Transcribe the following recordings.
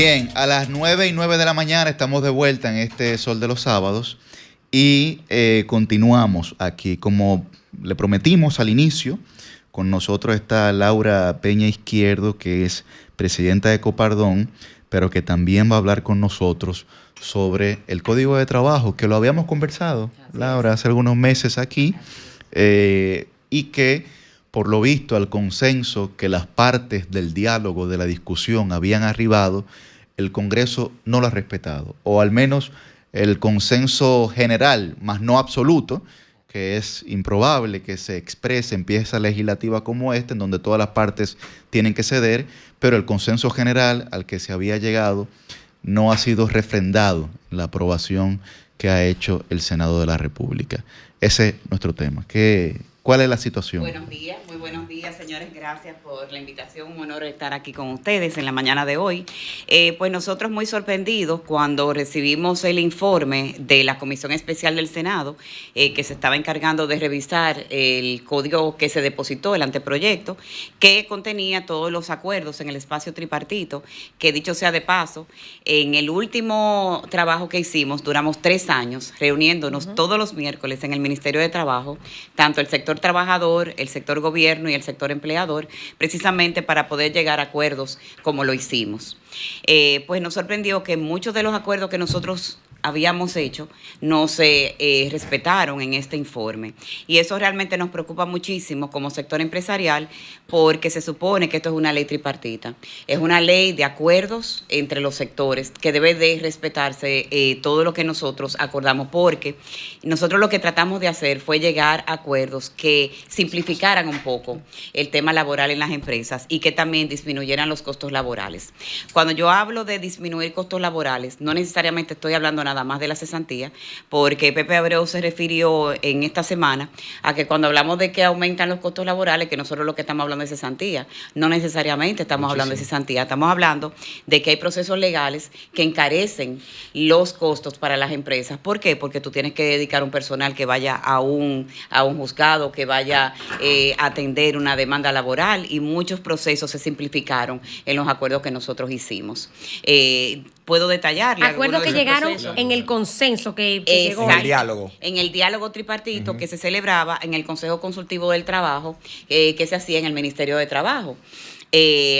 Bien, a las 9:09 de la mañana estamos de vuelta en este Sol de los Sábados y continuamos aquí. Como le prometimos al inicio, con nosotros está Laura Peña Izquierdo, que es presidenta de Copardón, pero que también va a hablar con nosotros sobre el Código de Trabajo, que lo habíamos conversado, Laura, hace algunos meses aquí, y que, por lo visto, al consenso que las partes del diálogo, de la discusión, habían arribado, el Congreso no lo ha respetado, o al menos el consenso general, más no absoluto, que es improbable que se exprese en pieza legislativa como esta, en donde todas las partes tienen que ceder, pero el consenso general al que se había llegado no ha sido refrendado en la aprobación que ha hecho el Senado de la República. Ese es nuestro tema. ¿Cuál es la situación? Buenos días, muy buenos días, señores. Gracias por la invitación. Un honor estar aquí con ustedes en la mañana de hoy. Pues nosotros muy sorprendidos cuando recibimos el informe de la Comisión Especial del Senado, que se estaba encargando de revisar el código que se depositó, el anteproyecto, que contenía todos los acuerdos en el espacio tripartito, que dicho sea de paso, en el último trabajo que hicimos, duramos 3 años reuniéndonos todos los miércoles en el Ministerio de Trabajo, tanto el sector trabajador, el sector gobierno y el sector empleador, precisamente para poder llegar a acuerdos como lo hicimos. Pues nos sorprendió que muchos de los acuerdos que nosotros habíamos hecho no se respetaron en este informe. Y eso realmente nos preocupa muchísimo como sector empresarial, porque se supone que esto es una ley tripartita. Es una ley de acuerdos entre los sectores que debe de respetarse todo lo que nosotros acordamos, porque nosotros lo que tratamos de hacer fue llegar a acuerdos que simplificaran un poco el tema laboral en las empresas y que también disminuyeran los costos laborales. Cuando yo hablo de disminuir costos laborales, no necesariamente estoy hablando nada más de la cesantía, porque Pepe Abreu se refirió en esta semana a que cuando hablamos de que aumentan los costos laborales, que nosotros lo que estamos hablando de cesantía, no necesariamente estamos hablando de cesantía, estamos hablando de que hay procesos legales que encarecen los costos para las empresas. ¿Por qué? Porque tú tienes que dedicar un personal que vaya a un juzgado, que vaya a atender una demanda laboral, y muchos procesos se simplificaron en los acuerdos que nosotros hicimos. Puedo detallarle. Acuerdos que llegaron en el consenso que llegó. En el diálogo. En el diálogo tripartito que se celebraba en el Consejo Consultivo del Trabajo, que se hacía en el Ministerio de Trabajo.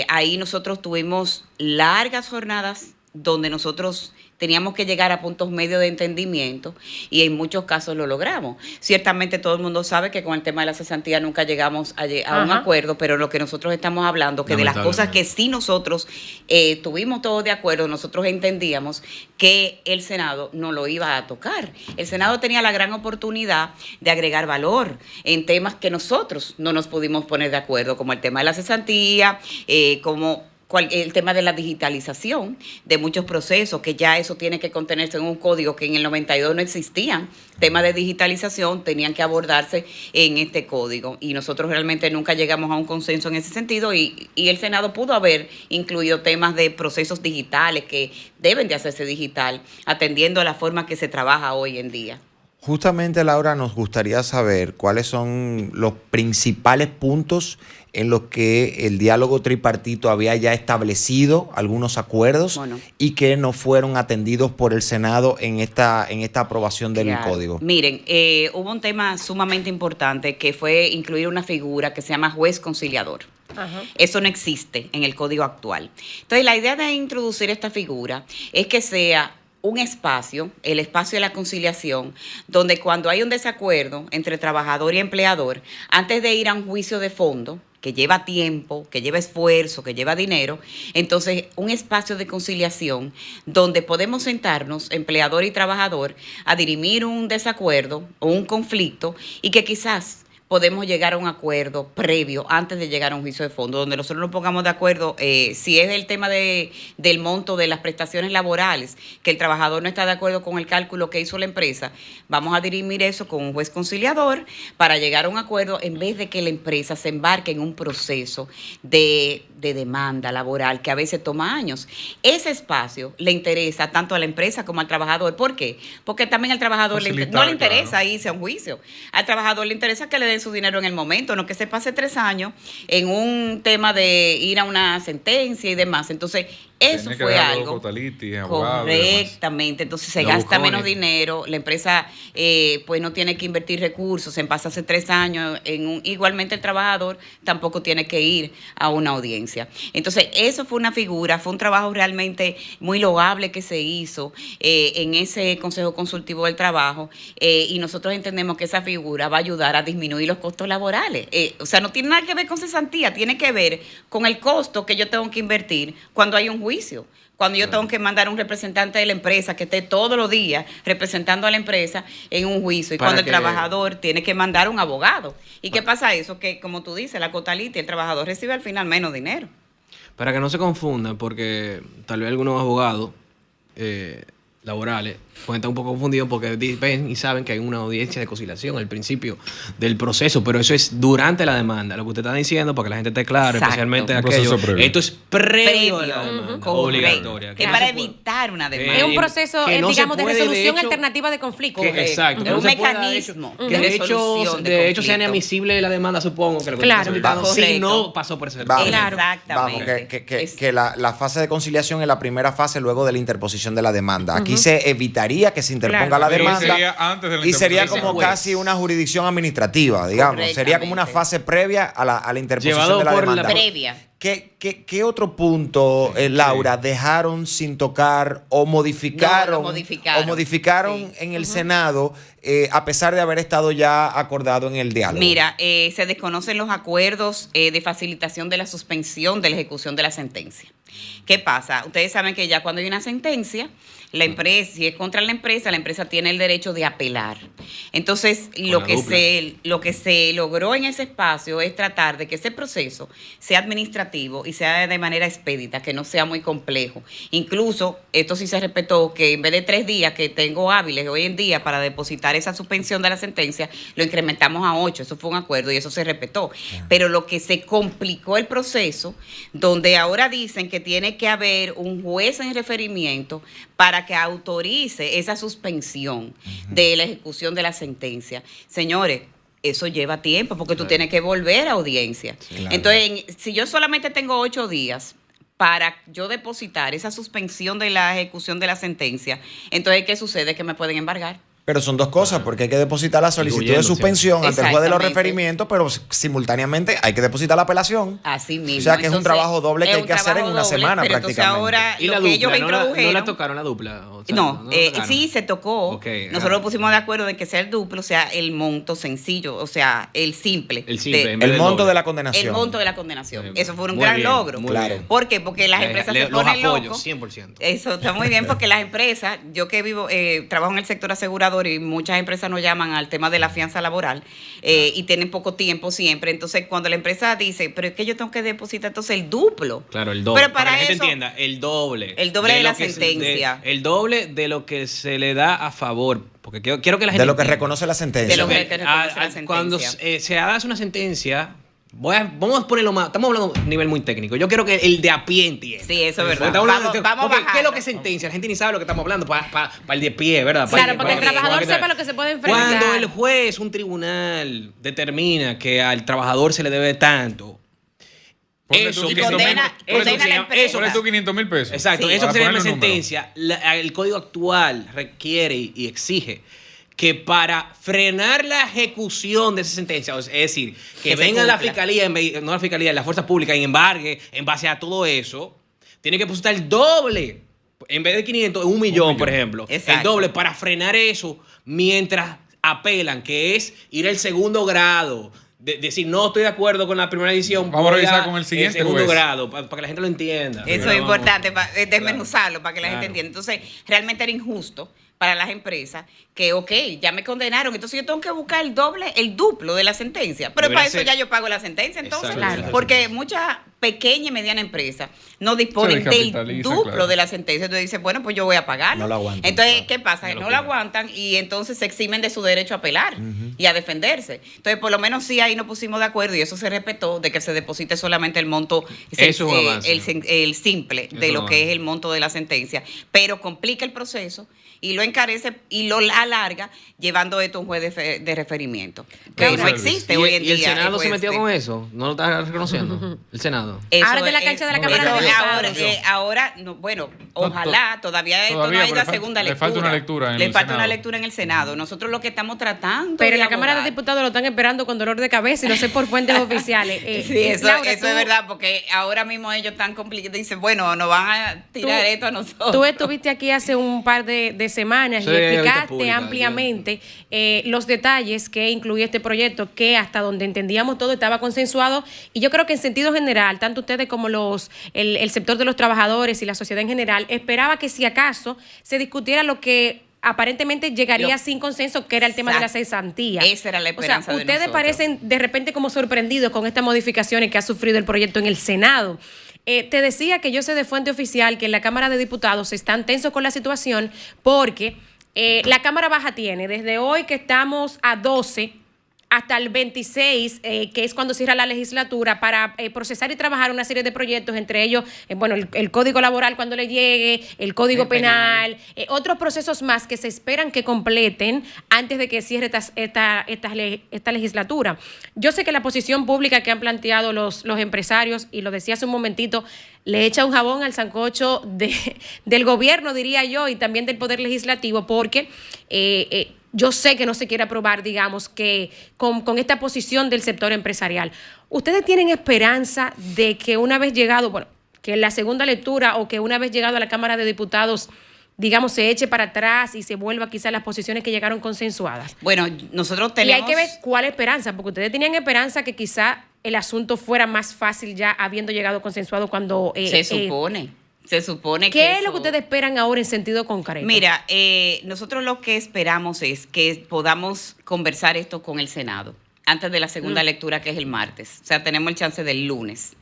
Ahí nosotros tuvimos largas jornadas donde nosotros teníamos que llegar a puntos medios de entendimiento, y en muchos casos lo logramos. Ciertamente todo el mundo sabe que con el tema de la cesantía nunca llegamos a un acuerdo, pero lo que nosotros estamos hablando, que de las cosas que sí nosotros tuvimos todos de acuerdo, nosotros entendíamos que el Senado no lo iba a tocar. El Senado tenía la gran oportunidad de agregar valor en temas que nosotros no nos pudimos poner de acuerdo, como el tema de la cesantía, como el tema de la digitalización de muchos procesos, que ya eso tiene que contenerse en un código que en el 92 no existían. Temas de digitalización tenían que abordarse en este código, y nosotros realmente nunca llegamos a un consenso en ese sentido, y el Senado pudo haber incluido temas de procesos digitales que deben de hacerse digital, atendiendo a la forma que se trabaja hoy en día. Justamente, Laura, nos gustaría saber cuáles son los principales puntos en los que el diálogo tripartito había ya establecido algunos acuerdos y que no fueron atendidos por el Senado en esta aprobación del código. Miren, hubo un tema sumamente importante que fue incluir una figura que se llama juez conciliador. Eso no existe en el código actual. Entonces, la idea de introducir esta figura es que sea un espacio, el espacio de la conciliación, donde cuando hay un desacuerdo entre trabajador y empleador, antes de ir a un juicio de fondo, que lleva tiempo, que lleva esfuerzo, que lleva dinero, entonces un espacio de conciliación donde podemos sentarnos, empleador y trabajador, a dirimir un desacuerdo o un conflicto, y que quizás podemos llegar a un acuerdo previo antes de llegar a un juicio de fondo, donde nosotros nos pongamos de acuerdo si es el tema del monto de las prestaciones laborales, que el trabajador no está de acuerdo con el cálculo que hizo la empresa, vamos a dirimir eso con un juez conciliador para llegar a un acuerdo, en vez de que la empresa se embarque en un proceso de demanda laboral que a veces toma años. Ese espacio le interesa tanto a la empresa como al trabajador. ¿Por qué? Porque también al trabajador no le interesa irse a un juicio. Al trabajador le interesa que le den su dinero en el momento, no que se pase 3 años en un tema de ir a una sentencia y demás. Entonces, Eso Tiene que fue dar algo. Cotalitis, abogado y demás. Correctamente. Entonces se Los gasta bucones. menos dinero. La empresa pues no tiene que invertir recursos. En pasa hace 3 años. Igualmente el trabajador tampoco tiene que ir a una audiencia. Entonces eso fue una figura, fue un trabajo realmente muy loable que se hizo en ese Consejo Consultivo del Trabajo y nosotros entendemos que esa figura va a ayudar a disminuir los costos laborales. O sea, no tiene nada que ver con cesantía, tiene que ver con el costo que yo tengo que invertir cuando hay un juicio. Cuando yo tengo que mandar un representante de la empresa que esté todos los días representando a la empresa en un juicio y Para cuando el que- trabajador tiene que mandar un abogado. ¿Y qué pasa eso? Que como tú dices, la Cotalitis, el trabajador recibe al final menos dinero. Para que no se confundan, porque tal vez algunos abogados laborales pueden estar un poco confundidos porque ven y saben que hay una audiencia de conciliación al principio del proceso, pero eso es durante la demanda. Lo que usted está diciendo, para que la gente esté clara, Exacto. especialmente Un aquello, proceso previo. esto es previo a la Previo. demanda, Correcto. obligatoria. Es no para se puede- evitar una demanda. Es un proceso, que no se digamos, de puede, resolución hecho, alternativa de conflicto. que- exacto. Es que no un se pueda, mecanismo que de de hecho, resolución de de hecho sea conflicto. inadmisible la demanda, supongo, que lo que Claro. está solicitando, si Correcto. no pasó por ese Vamos. Claro. Exactamente. Vamos, Es- que la fase de conciliación es la primera fase luego de la interposición de la demanda. Aquí se evitaría que se interponga Claro. la Pero demanda sería antes de la y sería interposición. como casi una jurisdicción administrativa, digamos. Sería como una Correctamente. fase previa a la interposición Llevado de la por la demanda. previa. ¿Qué otro punto, Laura, dejaron sin tocar o modificaron, No, lo modificaron. o modificaron Sí. en el Senado a pesar de haber estado ya acordado en el diálogo? Mira, se desconocen los acuerdos de facilitación de la suspensión de la ejecución de la sentencia. ¿Qué pasa? Ustedes saben que ya cuando hay una sentencia, la empresa, si es contra la empresa tiene el derecho de apelar. Entonces, lo la que dupla. se logró en ese espacio es tratar de que ese proceso sea administrativo y sea de manera expedita, que no sea muy complejo. Incluso, esto sí se respetó, que en vez de 3 días que tengo hábiles hoy en día para depositar esa suspensión de la sentencia, lo incrementamos a 8. Eso fue un acuerdo y eso se respetó. Pero lo que se complicó el proceso, donde ahora dicen que tiene que haber un juez en referimiento para que autorice esa suspensión de la ejecución de la sentencia. Señores, eso lleva tiempo porque tú tienes que volver a audiencia. Claro. Entonces, si yo solamente tengo 8 días para yo depositar esa suspensión de la ejecución de la sentencia, entonces, ¿qué sucede? Que me pueden embargar. Pero son dos cosas, porque hay que depositar la solicitud de suspensión ante el juez de los Exactamente. referimientos, pero simultáneamente hay que depositar la apelación. Así mismo. O sea que es un trabajo doble que es hay un que hacer en trabajo una doble, semana pero entonces prácticamente. ahora ¿Y la lo que ellos dupla? ¿No introdujeron... la tocaron la dupla? O sea, No, la tocaron. sí se tocó. Ok, Nosotros nos pusimos de acuerdo en que sea el duplo, o sea, el monto sencillo, o sea, el simple. El simple, de- en vez El del monto doble. de la condenación. el monto de la condenación. Muy Eso fue un bien, gran logro. muy Claro. bien. ¿Por qué? Porque las empresas se Los ponen apoyo, locos. 100%. Eso está muy bien porque las empresas, yo que vivo, trabajo en el sector asegurador y muchas empresas nos llaman al tema de la fianza laboral y tienen poco tiempo siempre. Entonces, cuando la empresa dice, pero es que yo tengo que depositar entonces el duplo. Claro, el doble. Pero para que la gente eso, entienda, el doble. El doble de lo la que sentencia. el doble de lo que se le da a favor. Porque quiero que la gente De lo que entienda. reconoce la sentencia. De lo que Porque, reconoce la sentencia. Cuando se hace una sentencia, vamos a ponerlo más. Estamos hablando a un nivel muy técnico. Yo quiero que el de a pie entienda. Sí, eso es Porque verdad. estamos hablando Vamos porque ¿qué es lo bajando. que es sentencia? La gente ni sabe lo que estamos hablando para el de pie, ¿verdad? Claro, para que el para trabajador que- sepa lo que se puede enfrentar. Cuando el juez, un tribunal, determina que al trabajador se le debe tanto, Ponle eso tú que 500 se mil- llama- ponle eso tú que se llama- 500 eso- ponle tú 500,000 pesos. Exacto, Sí. eso que se llama Para ponerle número. sentencia, el código actual requiere y exige que para frenar la ejecución de esa sentencia, es decir, que Que se venga la cumpla. fiscalía, no la fiscalía, la fuerza pública y embargue en base a todo eso, tiene que depositar el doble. En vez de 500, 1 millón, por ejemplo. Exacto. El doble para frenar eso mientras apelan, que es ir al segundo grado. Decir, no estoy de acuerdo con la primera edición. Vamos a voy revisar con el siguiente segundo juez. grado, para que la gente lo entienda. Eso Pero es vamos- importante, desmenuzarlo para que la Claro. gente entienda. Entonces, realmente era injusto para las empresas que, ok, ya me condenaron, entonces yo tengo que buscar el doble, el duplo de la sentencia. Pero Debería para eso ser- ya yo pago la sentencia, entonces. Exacto, claro. Porque muchas pequeñas y medianas empresas no disponen Se del descapitaliza, duplo claro. de la sentencia. Entonces dicen, bueno, pues yo voy a pagarlo. No lo aguantan, Entonces, claro. ¿qué pasa? Que No no lo lo quieren. aguantan y entonces se eximen de su derecho a apelar y a defenderse. Entonces, por lo menos sí ahí nos pusimos de acuerdo y eso se respetó de que se deposite solamente el monto, Eso es un avance. el simple de Eso lo es un que es avance. el monto de la sentencia, pero complica el proceso y lo encarece y lo alarga llevando esto a un juez de referimiento, que Claro. no existe ¿Y, hoy en y día. el Senado se juez metió de- con eso? ¿No lo está reconociendo? El Senado. Senado. Ahora es de la cancha de la no, Cámara de Diputados. Ahora, bueno, ojalá, todavía esto no ha ido a segunda lectura. Le falta una lectura en Le el falta Senado. una lectura en el Senado. Nosotros lo que estamos tratando Pero en la de Cámara de abordar- Diputados lo están esperando con dolor de cabeza y lo sé por fuentes oficiales. Sí, eso, Laura, eso es verdad, porque ahora mismo ellos están complicados. Dicen, bueno, nos van a tirar esto a nosotros. Tú estuviste aquí hace un par de semanas Sí, y ahorita explicaste pública, ampliamente los detalles que incluía este proyecto, que hasta donde entendíamos todo estaba consensuado. Y yo creo que en sentido general, tanto ustedes como el sector de los trabajadores y la sociedad en general, esperaba que si acaso se discutiera lo que aparentemente llegaría sin consenso, que era el tema de la Exacto. cesantía. Esa era la esperanza O sea, de ustedes nosotros. parecen de repente como sorprendidos con estas modificaciones que ha sufrido el proyecto en el Senado. Te decía que yo sé de fuente oficial que en la Cámara de Diputados están tensos con la situación porque la Cámara Baja tiene desde hoy que estamos a 12 hasta el 26, que es cuando cierra la legislatura, para procesar y trabajar una serie de proyectos, entre ellos, bueno, el Código Laboral cuando le llegue, el Código Penal, otros procesos más que se esperan que completen antes de que cierre esta legislatura. Yo sé que la posición pública que han planteado los empresarios, y lo decía hace un momentito, le echa un jabón al sancocho del gobierno, diría yo, y también del Poder Legislativo, porque yo sé que no se quiere aprobar, digamos, que con esta posición del sector empresarial. ¿Ustedes tienen esperanza de que una vez llegado, bueno, que en la segunda lectura o que una vez llegado a la Cámara de Diputados, digamos, se eche para atrás y se vuelva quizás a las posiciones que llegaron consensuadas? Bueno, nosotros tenemos... Y hay que ver cuál esperanza, porque ustedes tenían esperanza que quizá el asunto fuera más fácil ya habiendo llegado consensuado cuando... Se supone que ¿Qué es eso- lo que ustedes esperan ahora en sentido concreto? Mira, nosotros lo que esperamos es que podamos conversar esto con el Senado antes de la segunda lectura, que es el martes. O sea, tenemos el chance del lunes.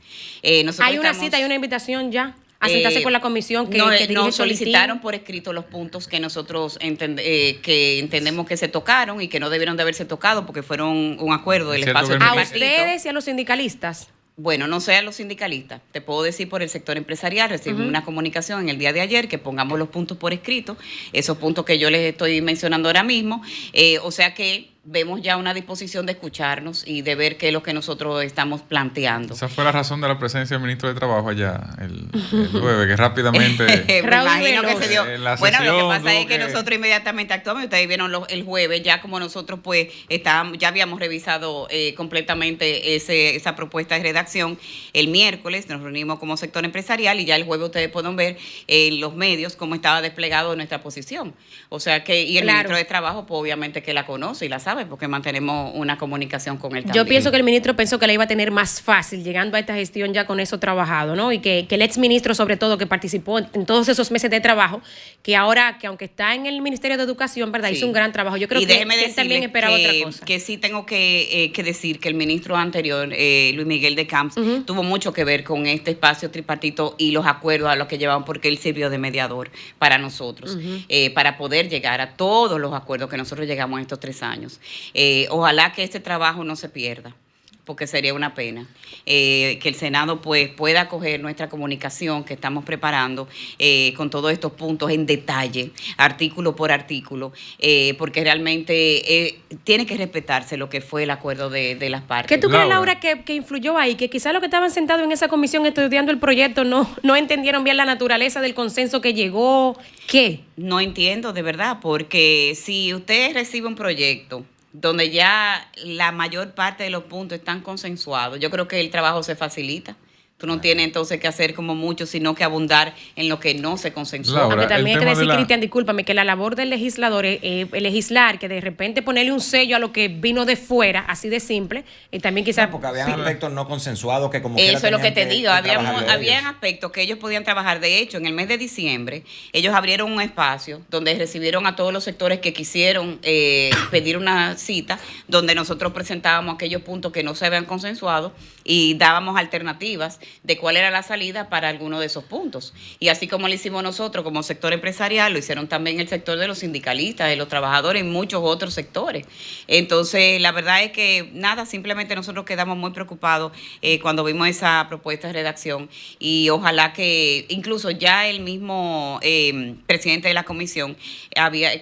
Nosotros ¿Hay una estamos- cita, hay una invitación ya a sentarse con la comisión que nos dirige nos Solitín? solicitaron por escrito los puntos que nosotros que entendemos que se tocaron y que no debieron de haberse tocado porque fueron un acuerdo del Cierto espacio que ¿A tripartito. ustedes y a los sindicalistas? Bueno, no sé a los sindicalistas, te puedo decir por el sector empresarial, recibimos una comunicación en el día de ayer que pongamos los puntos por escrito, esos puntos que yo les estoy mencionando ahora mismo, o sea que vemos ya una disposición de escucharnos y de ver qué es lo que nosotros estamos planteando. Esa fue la razón de la presencia del ministro de Trabajo allá el jueves, que rápidamente... Me Raúl imagino que Veloz. se dio. La Bueno, lo que sesión pasa es tuvo que que- nosotros inmediatamente actuamos. Ustedes vieron el jueves, ya como nosotros pues ya habíamos revisado completamente esa propuesta de redacción. El miércoles nos reunimos como sector empresarial y ya el jueves ustedes pueden ver en los medios cómo estaba desplegado nuestra posición. O sea que, y el Claro. ministro de Trabajo pues obviamente que la conoce y la sabe porque mantenemos una comunicación con él también. Yo pienso que el ministro pensó que la iba a tener más fácil llegando a esta gestión ya con eso trabajado, ¿no? Y que el ex ministro, sobre todo, que participó en todos esos meses de trabajo, que ahora, que aunque está en el Ministerio de Educación, ¿verdad? Sí. Hizo un gran trabajo. Yo creo Y que déjeme él también decirle esperaba otra cosa. que sí tengo que decir que el ministro anterior, Luis Miguel de Camps, tuvo mucho que ver con este espacio tripartito y los acuerdos a los que llevaban, porque él sirvió de mediador para nosotros, para poder llegar a todos los acuerdos que nosotros llegamos en estos 3 años. Ojalá que este trabajo no se pierda, porque sería una pena que el Senado pues pueda coger nuestra comunicación que estamos preparando con todos estos puntos en detalle, artículo por artículo, porque realmente tiene que respetarse lo que fue el acuerdo de las partes. ¿Qué tú crees, Laura? Laura, que influyó ahí? Que quizás los que estaban sentados en esa comisión estudiando el proyecto no entendieron bien la naturaleza del consenso que llegó. ¿Qué? No entiendo de verdad, porque si usted recibe un proyecto donde ya la mayor parte de los puntos están consensuados, yo creo que el trabajo se facilita. Tú no tienes entonces que hacer como mucho, sino que abundar en lo que no se consensuó. Laura, Aunque también hay el que tema decir, de la- Cristian, discúlpame, que la labor del legislador es legislar, que de repente ponerle un sello a lo que vino de fuera, así de simple, y también quizás... Porque habían aspectos no consensuados que como quiera Eso es lo que tenían te digo, trabajarlo ellos. habían aspectos que ellos podían trabajar. De hecho, en el mes de diciembre, ellos abrieron un espacio donde recibieron a todos los sectores que quisieron pedir una cita, donde nosotros presentábamos aquellos puntos que no se habían consensuado y dábamos alternativas de cuál era la salida para alguno de esos puntos. Y así como lo hicimos nosotros como sector empresarial, lo hicieron también el sector de los sindicalistas, de los trabajadores y muchos otros sectores. Entonces, la verdad es que nada, simplemente nosotros quedamos muy preocupados cuando vimos esa propuesta de redacción y ojalá que incluso ya el mismo presidente de la comisión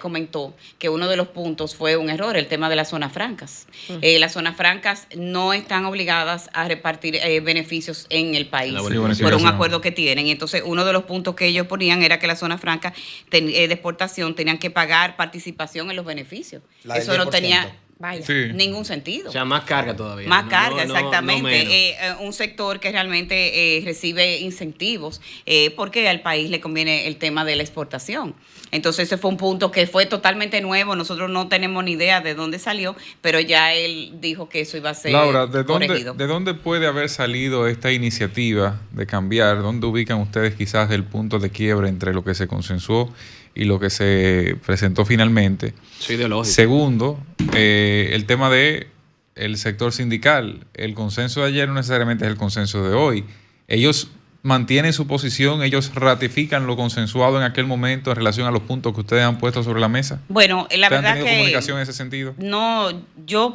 comentó que uno de los puntos fue un error, el tema de las zonas francas. Las zonas francas no están obligadas a repartir beneficios en el país La por bonificación. un acuerdo que tienen. Entonces, uno de los puntos que ellos ponían era que las zonas francas de exportación tenían que pagar participación en los beneficios. La del Eso no 10%. tenía Sí. ningún sentido. O sea, más carga todavía. Más No, carga, no, exactamente. no menos. Un sector que realmente recibe incentivos porque al país le conviene el tema de la exportación. Entonces ese fue un punto que fue totalmente nuevo. Nosotros no tenemos ni idea de dónde salió, pero ya él dijo que eso iba a ser Laura, corregido. ¿de dónde puede haber salido esta iniciativa de cambiar? ¿Dónde ubican ustedes quizás el punto de quiebre entre lo que se consensuó y lo que se presentó finalmente? Soy ideológico. Segundo, el tema de el sector sindical. El consenso de ayer no necesariamente es el consenso de hoy. Ellos mantienen su posición, ellos ratifican lo consensuado en aquel momento en relación a los puntos que ustedes han puesto sobre la mesa. Bueno, la ¿Ustedes han verdad tenido que comunicación en ese sentido? no, yo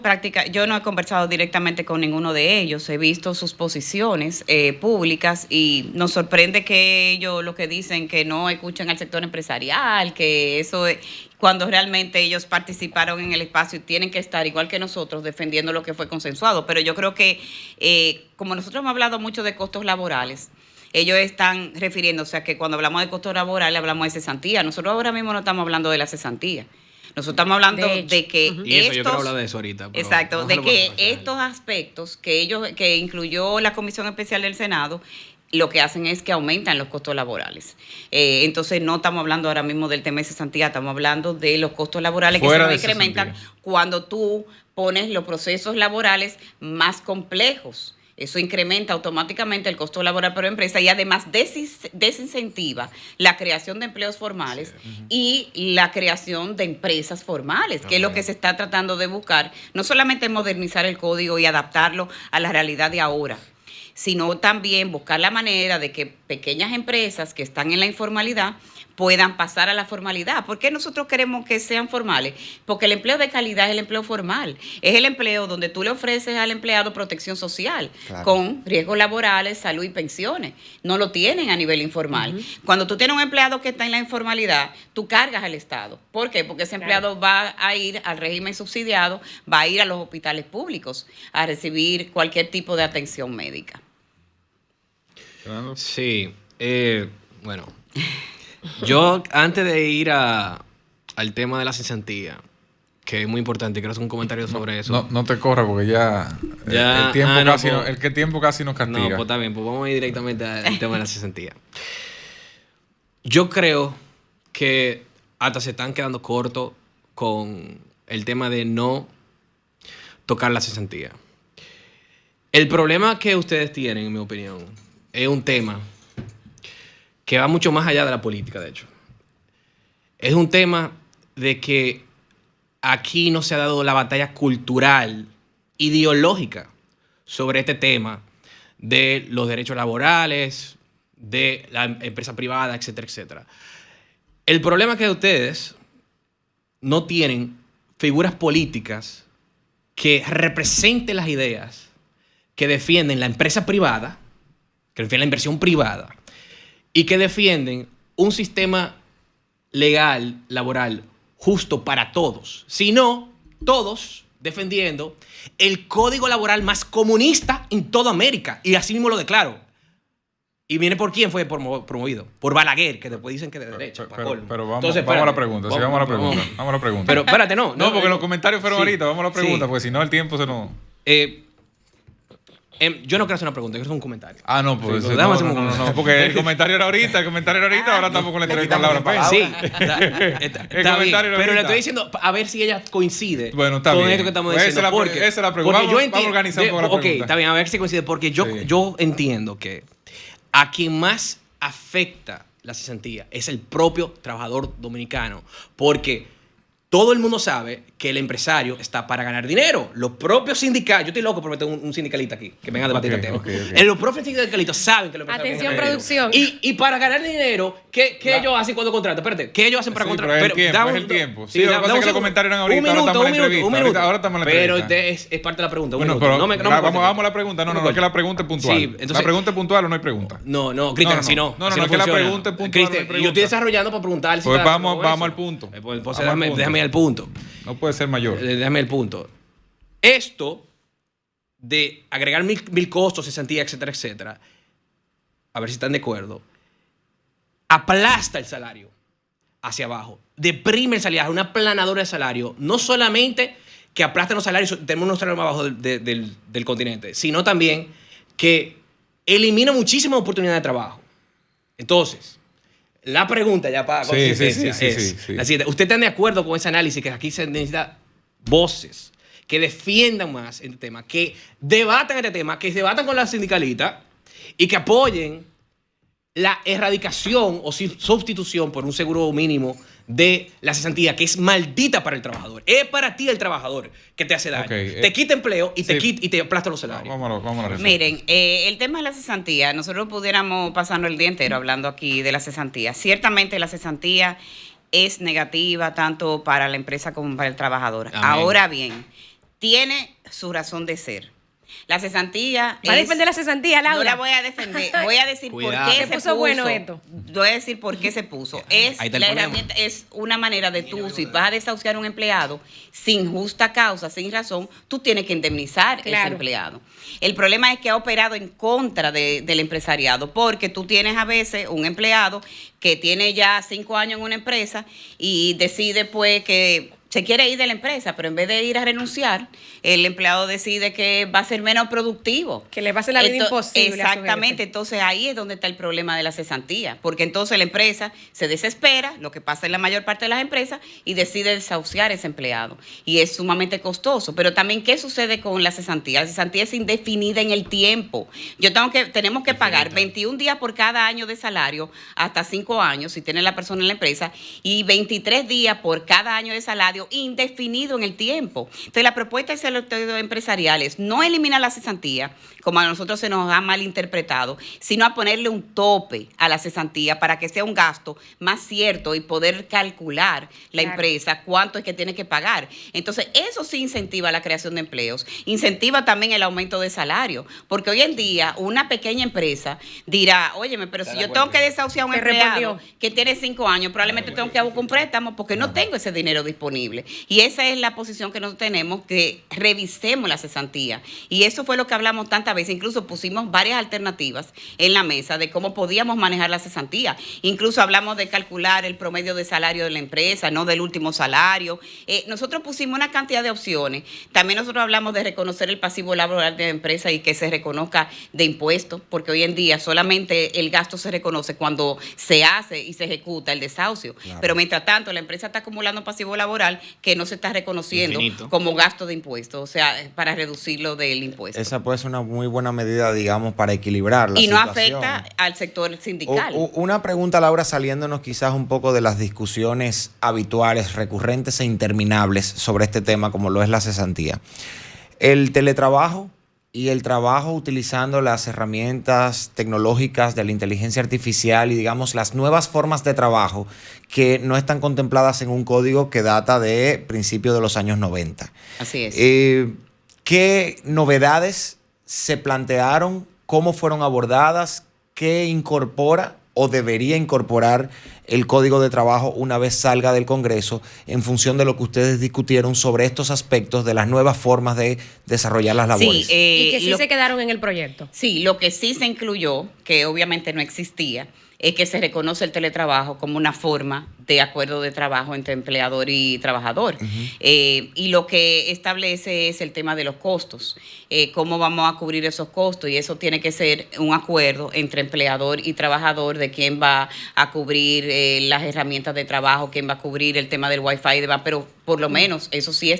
no he conversado directamente con ninguno de ellos. He visto sus posiciones públicas y nos sorprende que ellos lo que dicen que no escuchan al sector empresarial, que eso es cuando realmente ellos participaron en el espacio y tienen que estar igual que nosotros defendiendo lo que fue consensuado. Pero yo creo que como nosotros hemos hablado mucho de costos laborales, ellos están refiriéndose a que cuando hablamos de costos laborales hablamos de cesantía. Nosotros ahora mismo no estamos hablando de la cesantía. Nosotros estamos hablando de que Y eso yo quiero hablar de eso ahorita. pero exacto, vamos a de hablar que por eso. estos aspectos que incluyó la Comisión Especial del Senado, lo que hacen es que aumentan los costos laborales. Entonces no estamos hablando ahora mismo del tema de cesantía, estamos hablando de los costos laborales que se Fuera nos de incrementan cesantía. cuando tú pones los procesos laborales más complejos. Eso incrementa automáticamente el costo laboral para la empresa y además desincentiva la creación de empleos formales y la creación de empresas formales, que es lo que se está tratando de buscar, no solamente modernizar el código y adaptarlo a la realidad de ahora, sino también buscar la manera de que pequeñas empresas que están en la informalidad puedan pasar a la formalidad. ¿Por qué nosotros queremos que sean formales? Porque el empleo de calidad es el empleo formal. Es el empleo donde tú le ofreces al empleado protección social, Claro. con riesgos laborales, salud y pensiones. No lo tienen a nivel informal. Cuando tú tienes un empleado que está en la informalidad, tú cargas al Estado. ¿Por qué? Porque ese empleado va a ir al régimen subsidiado, va a ir a los hospitales públicos a recibir cualquier tipo de atención médica. Fernando. Sí, bueno, yo antes de ir al tema de la cesantía, que es muy importante, quiero hacer un comentario sobre eso. No te corras porque ya, Ya, el tiempo no, casi pues- el tiempo casi nos castiga. No, pues está bien, pues vamos a ir directamente al tema de la cesantía. Yo creo que hasta se están quedando cortos con el tema de no tocar la cesantía. El problema que ustedes tienen, en mi opinión, es un tema que va mucho más allá de la política, de hecho. Es un tema de que aquí no se ha dado la batalla cultural, ideológica, sobre este tema de los derechos laborales, de la empresa privada, etcétera, etcétera. El problema es que ustedes no tienen figuras políticas que representen las ideas que defienden la empresa privada, que defienden la inversión privada, y que defienden un sistema legal, laboral, justo para todos, sino todos defendiendo el código laboral más comunista en toda América, y así mismo lo declaro. Y viene por quién fue promovido, por Balaguer, que después dicen que de derecha. Pero vamos Entonces, a la espérate. pregunta, sí, vamos a la pregunta. Vamos a la pregunta. Pero espérate, no. no, porque los comentarios fueron sí, ahorita, vamos a la pregunta, sí. porque si no el tiempo se nos... Yo no quiero hacer una pregunta, quiero hacer un comentario. Ah, no, pues Sí, no, déjame hacer un no, comentario. porque el comentario era ahorita, ahora estamos con la entrevista con Laura Pérez. Sí, está bien. comentario era Pero le ahorita. estoy diciendo a ver si ella coincide Bueno, está con bien. esto que estamos Pues diciendo. esa es la pregunta. porque yo Vamos a entiendo. organizar un poco la Ok, pregunta. está bien, a ver si coincide. Porque Sí. yo entiendo que a quien más afecta la cesantía es el propio trabajador dominicano. Porque todo el mundo sabe que el empresario está para ganar dinero. Los propios sindicatos, yo estoy loco por meter un sindicalista aquí, que venga a debatir Ok, el tema. ok, ok. Los propios sindicalistas saben que los empresarios Atención, ganan dinero. producción. Y para ganar dinero, ¿qué ellos hacen cuando contratan? Espérate, ¿qué ellos hacen para Sí, contratar? pero es el tiempo, dame es un- el tiempo. Sí, Sí, lo que pasa dame es un que los segundo. comentarios eran ahorita, Un ahora minuto, estamos en la un minuto, entrevista. un minuto. Ahora estamos en la Pero entrevista. es parte de la pregunta. Un Bueno, minuto. pero No me vamos cortes. a la pregunta. No, me es que cortes. la pregunta es puntual. Sí, entonces- ¿La pregunta es puntual o no hay pregunta? No, Cristian, No, así no. no, así es que la funciona. pregunta es puntual, Cristian, no hay pregunta. yo estoy desarrollando para preguntarle si Pues está- vamos eso. al punto. Pues Vamos al déjame punto. ir al punto. No puede ser mayor. Déjame el punto. Esto de agregar mil costos, cesantía, etcétera, etcétera, a ver si están de acuerdo, aplasta el salario hacia abajo, deprime el salario, una aplanadora de salario, no solamente que aplastan los salarios, tenemos unos salarios más bajos del continente, sino también que elimina muchísimas oportunidades de trabajo. Entonces, la pregunta ya para consistencia es la siguiente. ¿Usted está de acuerdo con ese análisis que aquí se necesita voces que defiendan más este tema, que debatan este tema, que se debatan con las sindicalistas y que apoyen la erradicación o sustitución por un seguro mínimo de la cesantía, que es maldita para el trabajador? Es para ti el trabajador que te hace daño. Te quita empleo y te aplasta los salarios. Vamos a la Miren, el tema de la cesantía, nosotros pudiéramos pasarnos el día entero hablando aquí de la cesantía. Ciertamente la cesantía es negativa tanto para la empresa como para el trabajador. Amén. Ahora bien, tiene su razón de ser. La cesantía ¿Va a defender la cesantía, Laura? No la voy a defender. Voy a decir Cuidado. por qué se puso bueno esto. Voy a decir por qué se puso. La herramienta es una manera de tú, si vas a desahuciar a un empleado sin justa causa, sin razón, tú tienes que indemnizar a ese empleado. El problema es que ha operado en contra del empresariado, porque tú tienes a veces un empleado que tiene ya 5 años en una empresa y decide pues que se quiere ir de la empresa, pero en vez de ir a renunciar, el empleado decide que va a ser menos productivo. Que le va a hacer la vida imposible. Exactamente, entonces ahí es donde está el problema de la cesantía, porque entonces la empresa se desespera, lo que pasa en la mayor parte de las empresas, y decide desahuciar a ese empleado. Y es sumamente costoso. Pero también, ¿qué sucede con la cesantía? La cesantía es indefinida en el tiempo. Tenemos que pagar 21 días por cada año de salario, hasta 5 años, si tiene la persona en la empresa, y 23 días por cada año de salario indefinido en el tiempo. Entonces, la propuesta del sector empresarial es no eliminar la cesantía, como a nosotros se nos ha malinterpretado, sino a ponerle un tope a la cesantía para que sea un gasto más cierto y poder calcular la empresa cuánto es que tiene que pagar. Entonces, eso sí incentiva la creación de empleos, incentiva también el aumento de salario, porque hoy en día una pequeña empresa dirá, óyeme, pero si yo tengo que desahuciar a un empleado que tiene 5 años, probablemente tengo que buscar un préstamo porque no tengo ese dinero disponible. Y esa es la posición que nosotros tenemos, que revisemos la cesantía. Y eso fue lo que hablamos tantas veces. Incluso pusimos varias alternativas en la mesa de cómo podíamos manejar la cesantía. Incluso hablamos de calcular el promedio de salario de la empresa, no del último salario. Nosotros pusimos una cantidad de opciones. También nosotros hablamos de reconocer el pasivo laboral de la empresa y que se reconozca de impuestos, porque hoy en día solamente el gasto se reconoce cuando se hace y se ejecuta el desahucio. Claro. Pero mientras tanto, la empresa está acumulando pasivo laboral que no se está reconociendo como gasto de impuestos, o sea, para reducirlo del impuesto. Esa puede ser una muy buena medida, digamos, para equilibrar la situación. Y no afecta al sector sindical. Una pregunta, Laura, saliéndonos quizás un poco de las discusiones habituales, recurrentes e interminables sobre este tema, como lo es la cesantía. El teletrabajo y el trabajo utilizando las herramientas tecnológicas de la inteligencia artificial y, digamos, las nuevas formas de trabajo que no están contempladas en un código que data de principios de los años 90. Así es. ¿Qué novedades se plantearon? ¿Cómo fueron abordadas? ¿Qué incorpora o debería incorporar el Código de Trabajo una vez salga del Congreso en función de lo que ustedes discutieron sobre estos aspectos de las nuevas formas de desarrollar las labores? Sí, y que sí se quedaron en el proyecto. Sí, lo que sí se incluyó, que obviamente no existía, es que se reconoce el teletrabajo como una forma de acuerdo de trabajo entre empleador y trabajador. Y lo que establece es el tema de los costos, cómo vamos a cubrir esos costos, y eso tiene que ser un acuerdo entre empleador y trabajador de quién va a cubrir las herramientas de trabajo, quién va a cubrir el tema del Wi-Fi y demás, pero por lo menos eso sí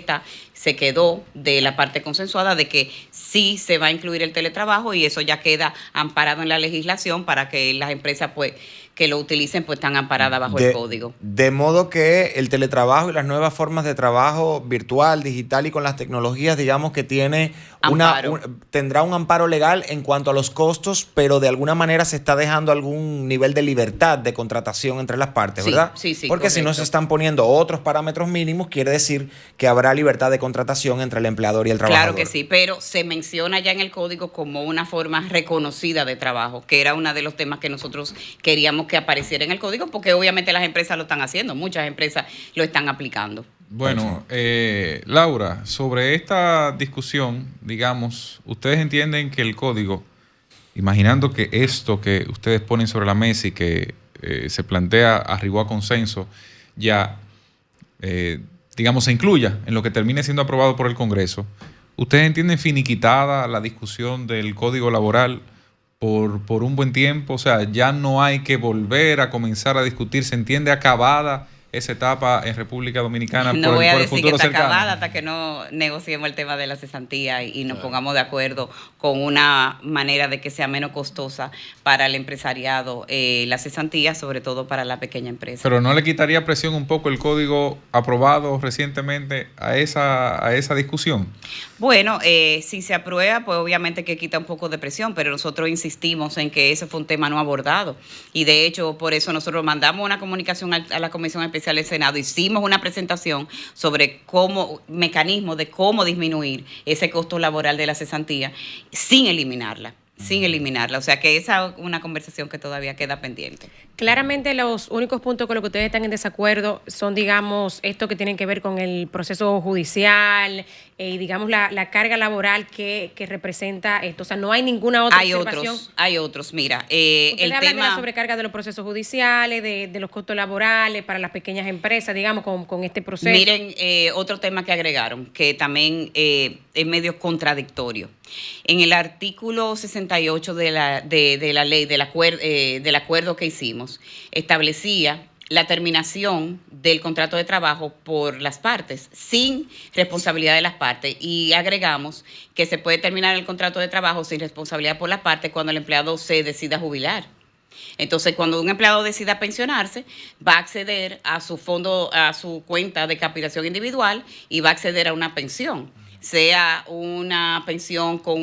se quedó de la parte consensuada de que sí se va a incluir el teletrabajo, y eso ya queda amparado en la legislación para que las empresas pues que lo utilicen pues están amparadas bajo el código. De modo que el teletrabajo y las nuevas formas de trabajo virtual, digital y con las tecnologías, digamos que tendrá un amparo legal en cuanto a los costos, pero de alguna manera se está dejando algún nivel de libertad de contratación entre las partes, ¿verdad? Sí, porque correcto. Si no se están poniendo otros parámetros mínimos, quiere decir que habrá libertad de contratación entre el empleador y el trabajador. Claro que sí, pero se menciona ya en el código como una forma reconocida de trabajo, que era uno de los temas que nosotros queríamos que apareciera en el código, porque obviamente las empresas lo están haciendo, muchas empresas lo están aplicando. Bueno, Laura, sobre esta discusión, digamos, ustedes entienden que el código, imaginando que esto que ustedes ponen sobre la mesa y que se plantea arribó a consenso, ya, digamos, se incluya en lo que termine siendo aprobado por el Congreso, ¿ustedes entienden finiquitada la discusión del código laboral por un buen tiempo? O sea, ya no hay que volver a comenzar a discutir, ¿se entiende acabada esa etapa en República Dominicana no voy a por el decir que futuro está cercano? acabada hasta que no negociemos el tema de la cesantía y nos pongamos de acuerdo con una manera de que sea menos costosa para el empresariado la cesantía, sobre todo para la pequeña empresa. Pero ¿no le quitaría presión un poco el código aprobado recientemente a esa discusión? Bueno, si se aprueba, pues obviamente que quita un poco de presión, pero nosotros insistimos en que ese fue un tema no abordado. Y de hecho, por eso nosotros mandamos una comunicación a la Comisión Especial del Senado, hicimos una presentación sobre mecanismos de cómo disminuir ese costo laboral de la cesantía sin eliminarla. O sea que esa es una conversación que todavía queda pendiente. Claramente los únicos puntos con los que ustedes están en desacuerdo son, digamos, esto que tienen que ver con el proceso judicial y, digamos, la carga laboral que representa esto. O sea, no hay ninguna otra observación. Hay otros. Mira, Ustedes el hablan de la tema... sobrecarga de los procesos judiciales, de los costos laborales para las pequeñas empresas, digamos, con este proceso. Miren, otro tema que agregaron, que también es medio contradictorio. En el artículo 68 de la ley, del acuerdo que hicimos, establecía la terminación del contrato de trabajo por las partes, sin responsabilidad de las partes. Y agregamos que se puede terminar el contrato de trabajo sin responsabilidad por las partes cuando el empleado se decida jubilar. Entonces, cuando un empleado decida pensionarse, va a acceder a su fondo, a su cuenta de capitalización individual y va a acceder a una pensión, sea una pensión con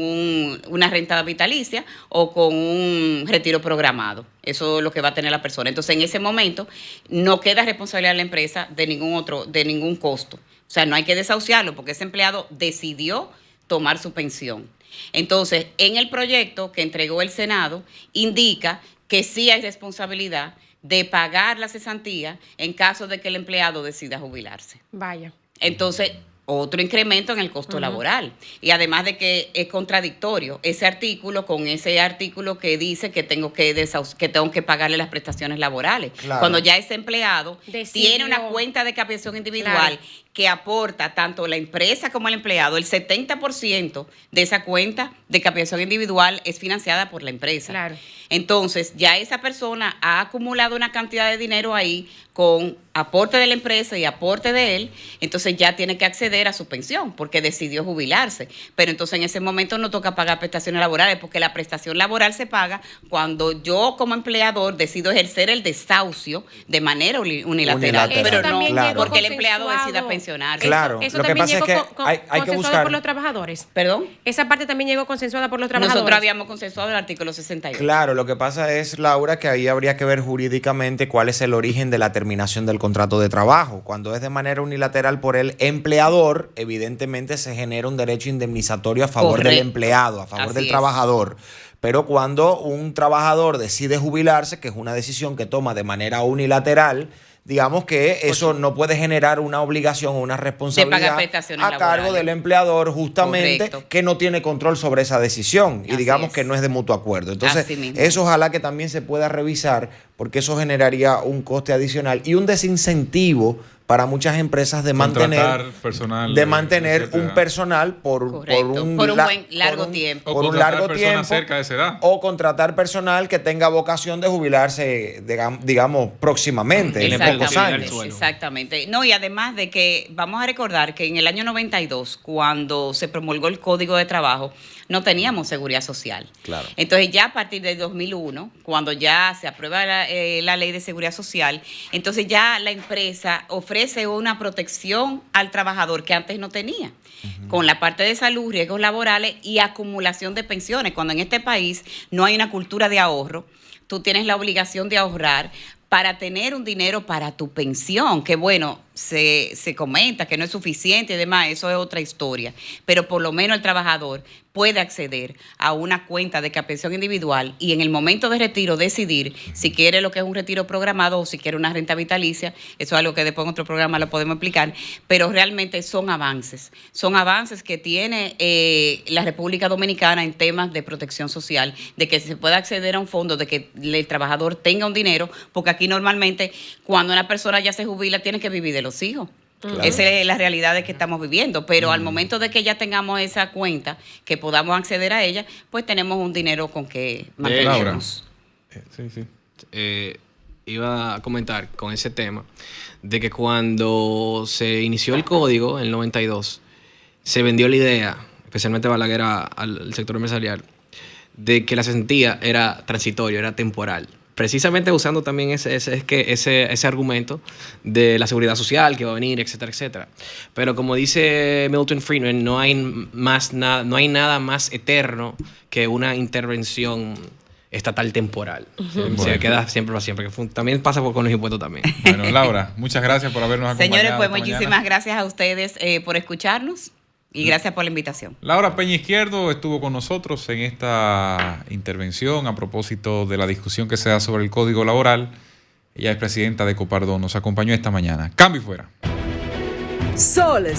una renta vitalicia o con un retiro programado. Eso es lo que va a tener la persona. Entonces, en ese momento, no queda responsabilidad de la empresa de ningún costo. O sea, no hay que desahuciarlo porque ese empleado decidió tomar su pensión. Entonces, en el proyecto que entregó el Senado, indica que sí hay responsabilidad de pagar la cesantía en caso de que el empleado decida jubilarse. Vaya. Entonces, otro incremento en el costo laboral. Y además de que es contradictorio ese artículo con ese artículo que dice que tengo que pagarle las prestaciones laborales. Claro. Cuando ya ese empleado tiene una Decidió. cuenta de capitalización individual, Claro, que aporta tanto la empresa como el empleado, el 70% de esa cuenta de capitalización individual es financiada por la empresa. Claro. Entonces, ya esa persona ha acumulado una cantidad de dinero ahí con aporte de la empresa y aporte de él, entonces ya tiene que acceder a su pensión porque decidió jubilarse. Pero entonces en ese momento no toca pagar prestaciones laborales porque la prestación laboral se paga cuando yo como empleador decido ejercer el desahucio de manera unilateral. Eso Pero no también llegó porque el empleado consensuado. decida pensionarse. Claro. Eso Lo que también pasa es llegó que hay que consensuado buscar- por los trabajadores. ¿Perdón? Esa parte también llegó consensuada por los trabajadores. Nosotros habíamos consensuado el artículo 68. Claro, lo que pasa es, Laura, que ahí habría que ver jurídicamente cuál es el origen de la terminación del contrato de trabajo. Cuando es de manera unilateral por el empleador, evidentemente se genera un derecho indemnizatorio a favor del Correcto. empleado, a favor Así del es. trabajador. Pero cuando un trabajador decide jubilarse, que es una decisión que toma de manera unilateral, digamos que eso no puede generar una obligación o una responsabilidad prestaciones a cargo laborales. del empleador justamente Correcto. que no tiene control sobre esa decisión y Así digamos es. que no es de mutuo acuerdo. Entonces, Así mismo. eso ojalá que también se pueda revisar porque eso generaría un coste adicional y un desincentivo para muchas empresas de Contratar personal, mantener etcétera. un personal por Correcto. un Por un la- buen largo tiempo. O por un contratar largo personas tiempo cerca de esa edad. o contratar personal que tenga vocación de jubilarse digamos próximamente en pocos Exactamente. años. Suelo. Exactamente. No, y además de que vamos a recordar que en el año 92, cuando se promulgó el Código de Trabajo, no teníamos seguridad social. Claro. Entonces ya a partir del 2001, cuando ya se aprueba la ley de seguridad social, entonces ya la empresa ofrece una protección al trabajador que antes no tenía, con la parte de salud, riesgos laborales y acumulación de pensiones. Cuando en este país no hay una cultura de ahorro, tú tienes la obligación de ahorrar para tener un dinero para tu pensión, que bueno, se comenta que no es suficiente y demás, eso es otra historia. Pero por lo menos el trabajador puede acceder a una cuenta de captación individual y en el momento de retiro decidir si quiere lo que es un retiro programado o si quiere una renta vitalicia. Eso es algo que después en otro programa lo podemos explicar, pero realmente son avances que tiene la República Dominicana en temas de protección social, de que se pueda acceder a un fondo, de que el trabajador tenga un dinero, porque aquí normalmente cuando una persona ya se jubila tiene que vivir de los hijos. Claro. Esa es la realidad de que estamos viviendo, pero al momento de que ya tengamos esa cuenta, que podamos acceder a ella, pues tenemos un dinero con que mantenernos. Iba a comentar con ese tema de que cuando se inició el código en el 92, se vendió la idea, especialmente Balaguer al sector empresarial, de que la cesantía era transitorio, era temporal. Precisamente usando también ese argumento de la seguridad social que va a venir, etcétera, etcétera. Pero como dice Milton Friedman, no hay nada más eterno que una intervención estatal temporal. Se queda siempre para siempre. Que también pasa con los impuestos también. Bueno, Laura, muchas gracias por habernos acompañado. Señores, pues muchísimas gracias a ustedes por escucharnos. Y gracias por la invitación. Laura Peña Izquierdo estuvo con nosotros en esta intervención a propósito de la discusión que se da sobre el Código Laboral. Ella es presidenta de Copardón. Nos acompañó esta mañana. Cambio y fuera. Sol